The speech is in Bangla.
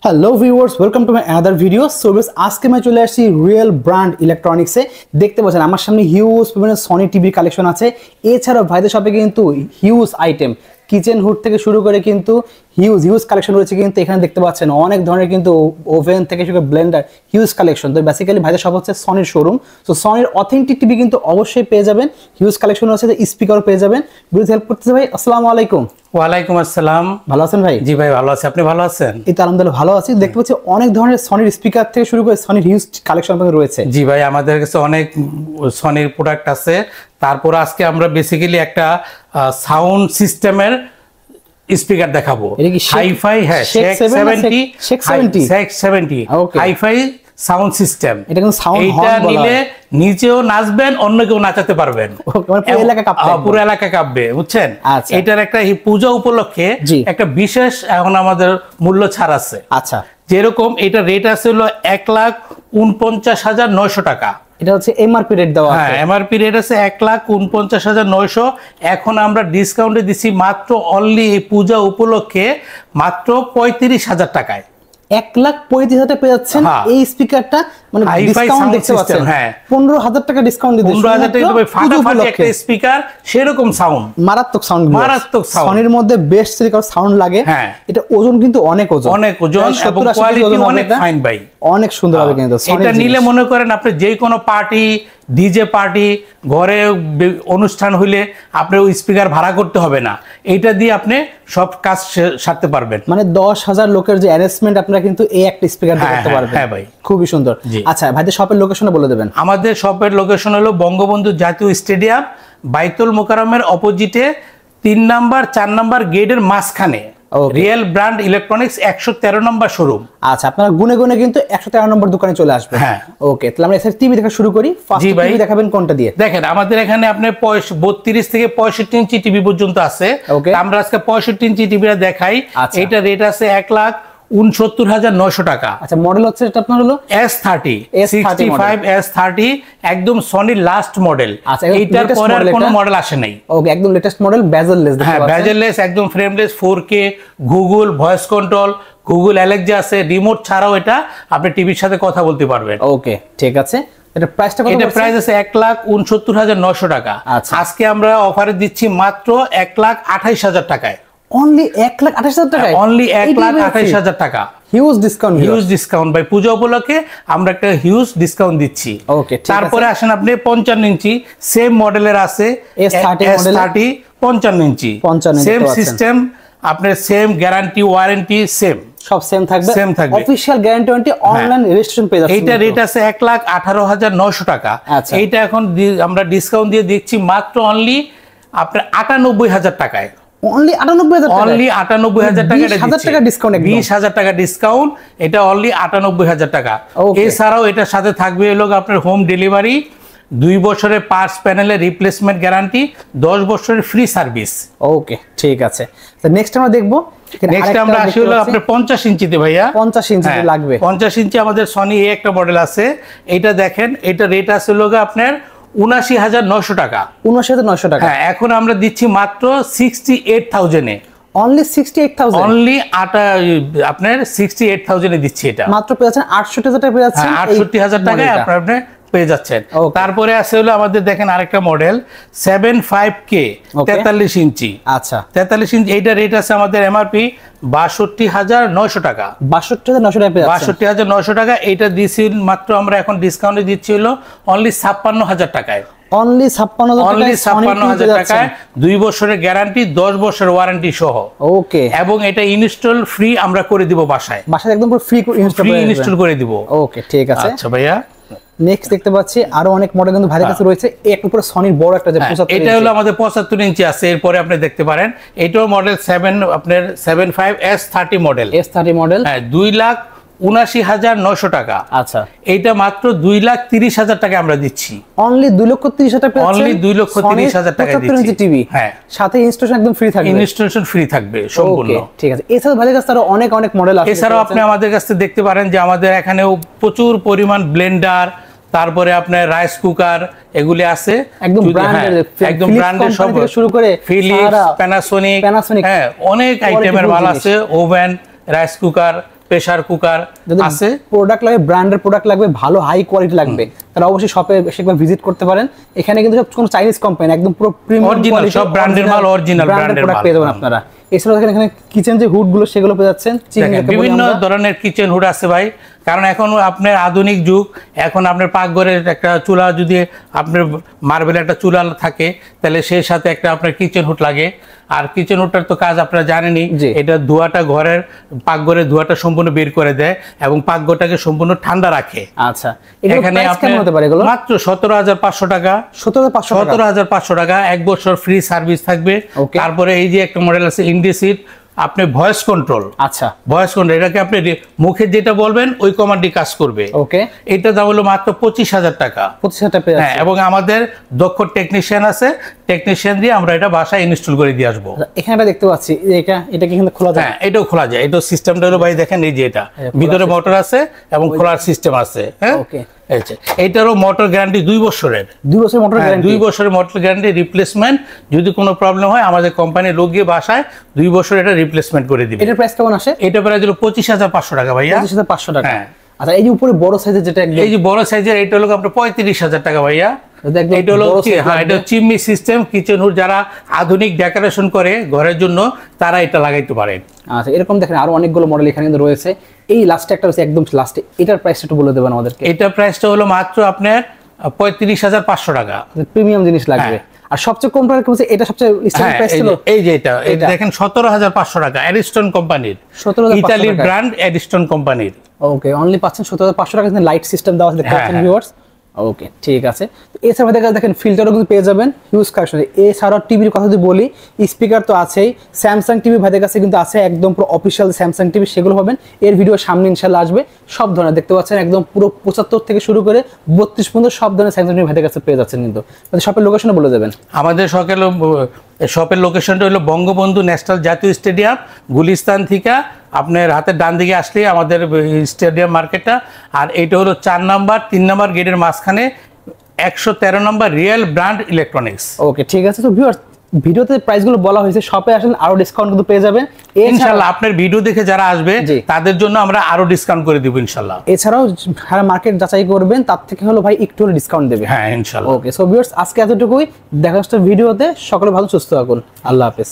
Hello viewers, welcome to my other video. So আজকে আমি চলে আসছি রিয়েল ব্র্যান্ড ইলেকট্রনিক্সে। দেখতে পাচ্ছেন আমার সামনে হিউজ বিভিন্ন সনি টিভির কালেকশন আছে। এছাড়াও ভাইদের শপে কিন্তু হিউজ আইটেম, কিচেন হুড থেকে শুরু করে কিন্তু হিউজ কালেকশন রয়েছে। কিন্তু এখানে দেখতে পাচ্ছেন অনেক ধরনের কিন্তু ওভেন থেকে শুরু করে ব্লেন্ডার, হিউজ কালেকশন। তো বেসিক্যালি ভাইদের শপ হচ্ছে সনির শোরুম। সো সনির অথেন্টিক টিভি কিন্তু অবশ্যই পেয়ে যাবেন, হিউজ কালেকশন আছে, স্পিকারও পেয়ে যাবেন। ভিডিও হেল্প করতেছে ভাই। আসসালামু আলাইকুম। ওয়ালাইকুম আসসালাম। ভালো আছেন ভাই? জি ভাই ভালো আছি, আপনি ভালো আছেন? এই তো আলহামদুলিল্লাহ ভালো আছি। দেখতে পাচ্ছি অনেক ধরনের সনির স্পিকার থেকে শুরু করে সনির হিউজ কালেকশন রয়েছে। জি ভাই, আমাদের কাছে অনেক সনির প্রোডাক্ট আছে। তারপর আজকে আমরা বেসিক্যালি একটা সাউন্ড সিস্টেমের স্পিকার দেখাবো। হাইফাই, হ্যাঁ, শেখ 70 হাইফাই সাউন্ড সিস্টেম। এটা কিন্তু সাউন্ড এটা নিলে নিজেও নাচবেন, অন্য কেউ নাচাতে পারবেন, পুরো এলাকা কাঁপবে, বুঝছেন? এটার একটা পূজা উপলক্ষে একটা বিশেষ এখন আমাদের মূল্য ছাড় আছে। আচ্ছা, যেরকম এটা রেট আছে হলো 1,49,900 টাকা। এটা হচ্ছে এমআরপি রেট দেওয়া আছে। হ্যাঁ, এমআরপি রেট আছে 1,49,900। এখন আমরা ডিসকাউন্টে দিছি মাত্র অনলি এই পূজা উপলক্ষে মাত্র 35,000 টাকায়। 1,35,000 টাকা পেয়ে যাচ্ছেন এই স্পিকারটা। মানে ডিসকাউন্ট দেখতে পাচ্ছেন, হ্যাঁ, 15,000 টাকা ডিসকাউন্ট দিতে। 15,000 টাকা দিতে ফাটাফাটি একটা স্পিকার, সেরকম সাউন্ড, মারাত্মক সাউন্ড, মারাত্মক সাউন্ড। সনির মধ্যে বেস্ট স্পিকার সাউন্ড লাগে। হ্যাঁ, এটা ওজন কিন্তু অনেক ওজন, এবং কোয়ালিটি অনেক ফাইন ভাই, অনেক সুন্দর হবে। কিন্তু এটা নিলে মনে করেন আপনি যে কোনো পার্টি, ডিজে পার্টি, ঘরে অনুষ্ঠান হইলে আপনি ওই স্পিকার ভাড়া করতে হবে না, এইটা দিয়ে আপনি সব কাজ সারতে পারবেন। মানে 10,000 লোকের যে অ্যারেঞ্জমেন্ট আপনারা কিন্তু এই একটা স্পিকার দিয়ে করতে পারবেন। হ্যাঁ ভাই, খুবই সুন্দর। আচ্ছা ভাইদের শপের লোকেশন বলে দেবেন। আমাদের শপের লোকেশন হলো বঙ্গবন্ধু জাতীয় স্টেডিয়াম, বাইতুল মোকাররমের অপোজিটে 3 নাম্বার 4 নাম্বার গেটের মাঝখানে রিয়েল ব্র্যান্ড ইলেকট্রনিক্স 113 নম্বর শোরুম। আচ্ছা, আপনারা গুনে গুনে কিন্তু 113 নম্বর দোকানে চলে আসবেন। হ্যাঁ, ওকে, তাহলে আমরা এসএস টিভি দেখা শুরু করি। ফার্স্ট টিভি দেখাবেন কোনটা দিয়ে? দেখেন, আমাদের এখানে আপনি 32 থেকে 65 ইঞ্চি টিভি পর্যন্ত আছে। আমরা আজকে 65 ইঞ্চি টিভিটা দেখাই। এটা রেট আছে 1,69,900 টাকা। আচ্ছা, মডেল হচ্ছে এটা আপনার হলো S30 65 S30, একদম সনির লাস্ট মডেল। এইটার পরে আর কোনো মডেল আসে নাই। ওকে, একদম লেটেস্ট মডেল, বেজেললেস। হ্যাঁ, বেজেললেস, একদম frameless, 4K, Google voice control, Google Alexa আছে, রিমোট ছাড়াও এটা আপনি টিভির সাথে কথা বলতে পারবেন। ওকে, ঠিক আছে। এটা প্রাইসটা কত? এটা প্রাইস আছে 1,69,900 টাকা। আজকে আমরা অফারে দিচ্ছি মাত্র 1,28,000 টাকায়। অনলি 1,28,000 টাকা? অনলি 1,28,000 টাকা। হিউজ ডিসকাউন্ট, হিউজ ডিসকাউন্ট ভাই, পূজা উপলক্ষে আমরা একটা হিউজ ডিসকাউন্ট দিচ্ছি। ওকে, তারপরে আসেন আপনি 55 ইঞ্চি সেম মডেলের আছে, S30 55 ইঞ্চি সেম সিস্টেম, আপনার সেম গ্যারান্টি ওয়ারেন্টি সেম, সব সেম থাকবে। Official guarantee warranty, online registration পেয়ে যাচ্ছে। এইটা রেট আছে 1,18,900 টাকা। এইটা এখন আমরা ডিসকাউন্ট দিয়ে দিচ্ছি মাত্র অনলি আপনার 98,000 টাকায়। অনলি 98,000 টাকা? অনলি 98,000 টাকা, 20,000 টাকা ডিসকাউন্ট, 20,000 টাকা ডিসকাউন্ট। এটা অনলি 98,000 টাকা। এছাড়াও এটার সাথে থাকবে হলো আপনার হোম ডেলিভারি, 2 বছরের পার্টস প্যানেলের রিপ্লেসমেন্ট গ্যারান্টি, 10 বছরের ফ্রি সার্ভিস। ওকে, ঠিক আছে। তো নেক্সট আমরা দেখবো, নেক্সট আমরা আসি হলো আপনার 50 ইঞ্চিতে ভাইয়া। 50 ইঞ্চিতে লাগবে। 50 ইঞ্চি আমাদের সনি এ একটা মডেল আছে। এটা দেখেন, এটা রেট আছে হলো আপনার 79,900 টাকা। 79,900 টাকা। হ্যাঁ, এখন আমরা দিচ্ছি মাত্র 68,000 এ। অনলি 68,000? অনলি আপনার 68,000 এ দিচ্ছি। এটা মাত্র পেয়ে যাচ্ছেন 68,000 টাকা পেয়ে যাচ্ছেন। 68,000 টাকায় আপনি পেয়ে যাচ্ছেন। তারপরে আছে হলো আমাদের দেখেন আরেকটা মডেল 75K 43 ইঞ্চি। আচ্ছা, 43 ইঞ্চি, এইটা রেট আছে আমাদের এমআরপি 62,900 টাকা। 62,900 টাকা পেয়ে যাচ্ছেন। 62,900 টাকা। এইটা দিচ্ছি মাত্র আমরা এখন ডিসকাউন্টে দিচ্ছি হলো অনলি 56,000 টাকায়। অনলি 56,000 টাকায় 2 বছরের গ্যারান্টি, 10 বছরের ওয়ারেন্টি সহ। ওকে, এবং এটা ইনস্টল ফ্রি আমরা করে দিব, বাসায় একদম ফ্রি ইনস্টল করে দিব। ওকে, ঠিক আছে। আচ্ছা ভাইয়া, নেক্সট দেখতে পাচ্ছি আরো অনেক মডেল কিন্তু ভাইয়ের কাছে রয়েছে। এর উপরে সনির বড় একটা যে 75 এটা হলো আমাদের 75 ইঞ্চি আছে। এরপরে আপনি দেখতে পারেন এটাও মডেল 7 আপনার 75 S30 মডেল। S30 মডেল, হ্যাঁ, 2,79,900 টাকা। আচ্ছা, এইটা মাত্র 2,30,000 টাকা আমরা দিচ্ছি। অনলি 2,30,000 টাকা পেয়ে যাচ্ছেন। অনলি 2,30,000 টাকা দিচ্ছি টিভি। হ্যাঁ, সাথে ইনস্টলেশন একদম ফ্রি থাকবে। ইনস্টলেশন ফ্রি থাকবে সম্পূর্ণ। ঠিক আছে। এছাড়াও ভাইয়ের কাছে আরো অনেক মডেল আছে। এছাড়াও আপনি আমাদের কাছে দেখতে পারেন যে আমাদের এখানেও প্রচুর পরিমাণ ব্লেন্ডার, তারপরে আপনার রাইস কুকার, এগুলি আছে একদম ব্র্যান্ডের সব শুরু করে ফিলিপস, প্যানাসোনিক, হ্যাঁ, অনেক আইটেমের মাল আছে। Oven, rice cooker, pressure cooker আছে। প্রোডাক্ট লাগবে, ব্র্যান্ডের প্রোডাক্ট লাগবে, ভালো হাই কোয়ালিটি লাগবে, তাহলে অবশ্যই শপে এসে একবার ভিজিট করতে পারেন। এখানে কিন্তু সব কোনো চাইনিজ কোম্পানি একদম পুরো প্রিমিয়াম অরিজিনাল সব ব্র্যান্ডের মাল, অরিজিনাল ব্র্যান্ডের প্রোডাক্ট পেয়ে যাবেন আপনারা। এছাড়াও দেখেন এখানে কিচেন যে হুড গুলো সেগুলো পেয়ে যাচ্ছেন, বিভিন্ন ধরনের কিচেন হুড আছে ভাই, কারণ এখন আপনার আধুনিক যুগ, এখন আপনার পাকঘরের একটা চুলা যদি আপনার মার্বেল একটা চুলা থাকে তাহলে সেই সাথে একটা আপনার কিচেন হুড লাগে। আর কিচেন হুডটার তো কাজ আপনারা জানেনই, এটা ধোঁয়াটা ঘরের পাকঘরের ধোঁয়াটা সম্পূর্ণ বের করে দেয় এবং পাকঘরটাকে সম্পূর্ণ ঠান্ডা রাখে। আচ্ছা, এখানে মাত্র 17,500 টাকা, 17,500 টাকা, 1 বছর ফ্রি সার্ভিস থাকবে। তারপরে এই যে একটা মডেল আছে ইন্ডিসিট, আপনি ভয়েস কন্ট্রোল, আচ্ছা ভয়েস কন্ট্রোল, এটাকে আপনি মুখে যেটা বলবেন ওই কমান্ডই কাজ করবে। ওকে, এটা দাম হলো মাত্র 25,000 টাকা। 25,000 টাকা। হ্যাঁ, এবং আমাদের দক্ষ টেকনিশিয়ান আছে, টেকনিশিয়ান দিয়ে আমরা এটা বাসায় ইনস্টল করে দিয়ে আসবো। এখানে দেখতে পাচ্ছি এটা কি কিন্তু খোলা যায়? হ্যাঁ, এটাও খোলা যায়। এটা সিস্টেমটা হলো ভাই দেখেন, এই যে এটা ভিতরে মোটর আছে এবং খোলার সিস্টেম আছে। হ্যাঁ, ওকে, এইটারও মোটর গ্যারান্টি 2 বছরের। 2 বছরের মোটর গ্যারান্টি? 2 বছরের মোটর গ্যারান্টি, রিপ্লেসমেন্ট যদি কোনো প্রবলেম হয় আমাদের কোম্পানির লোক গিয়ে বাসায় 2 বছর এটা রিপ্লেসমেন্ট করে দিবে। এটার প্রাইস কেমন আসে? এটা প্রাইস হলো 25,500 টাকা ভাইয়া। 25,500 টাকা। আচ্ছা, এই যে উপরে বড় সাইজের যেটা, এই যে বড় সাইজের, এটা হলো আপনার 35,000 টাকা ভাইয়া। এটা হলো হ্যাঁ, এটা চিমনি সিস্টেম কিচেন হুড, যারা আধুনিক ডেকোরেশন করে ঘরের জন্য তারা এটা লাগাইতে পারেন। আচ্ছা, এরকম দেখেন আরো অনেকগুলো মডেল এখানে কিন্তু রয়েছে। এই লাস্টে একটা রয়েছে একদম লাস্টে, এটার প্রাইসটা একটু বলে দেবেন আমাদেরকে। এটার প্রাইসটা হলো মাত্র আপনার 35,500 টাকা। প্রিমিয়াম জিনিস লাগবে। আর সবচেয়ে কম প্রাইস হচ্ছে এটা, সবচেয়ে স্ট্যান্ডার্ড প্রাইস ছিল এই যে এটা দেখেন 17,500 টাকা, এডিস্টন কোম্পানির, ইতালির ব্র্যান্ড এডিস্টন কোম্পানির। ওকে, অনলি পাচ্ছেন 17,500 টাকা। লাইট সিস্টেম দেওয়া আছে, দেখতে পাচ্ছেন ভিউয়ার্স। ওকে, ঠিক আছে। তো এছাড়া দেখেন ফিল্টারও কিন্তু পেয়ে যাবেন হিউজ কালেকশন। এছাড়াও টিভির কথা যদি বলি, স্পিকার তো আছেই, স্যামসাং টিভি ভাইদের কাছে কিন্তু আছে একদম পুরো অফিসিয়াল স্যামসাং টিভি, সেগুলো পাবেন। এর ভিডিও সামনে ইনশাল্লাহ আসবে। সব ধরনের দেখতে পাচ্ছেন একদম পুরো 75 থেকে শুরু করে 32 পর্যন্ত সব ধরনের স্যামসাং টিভি ভাইদের কাছে পেয়ে যাচ্ছেন। কিন্তু শপের লোকেশনও বলে দেবেন। আমাদের শপের লোকেশনটা হলো বঙ্গবন্ধু ন্যাশনাল জাতীয় স্টেডিয়াম, গুলিস্তান থেকে আপনার হাতের ডান দিকে আসলে আমাদের স্টেডিয়াম মার্কেটটা। আর এইটা হলো 4 নাম্বার 3 নাম্বার গেটের মাঝখানে 113 নম্বর রিয়েল ব্র্যান্ড ইলেকট্রনিক্স। ওকে, ঠিক আছে। তো ভিউয়ার্স, ভিডিওতে প্রাইসগুলো বলা হয়েছে, শপে আসেন আরো ডিসকাউন্ট কিন্তু পেয়ে যাবেন ইনশাআল্লাহ। আপনার ভিডিও দেখে যারা আসবে তাদের জন্য আমরা আরো ডিসকাউন্ট করে দেব ইনশাআল্লাহ। এছাড়াও যারা মার্কেট যাচাই করবেন তার থেকে হলো ভাই একটু হলে ডিসকাউন্ট দেবে। হ্যাঁ, ইনশাআল্লাহ। ওকে, সো ভিউয়ার্স, আজকে এতটুকুই। দেখা হচ্ছে ভিডিওতে। সকলে ভালো সুস্থ থাকুন। আল্লাহ হাফেজ।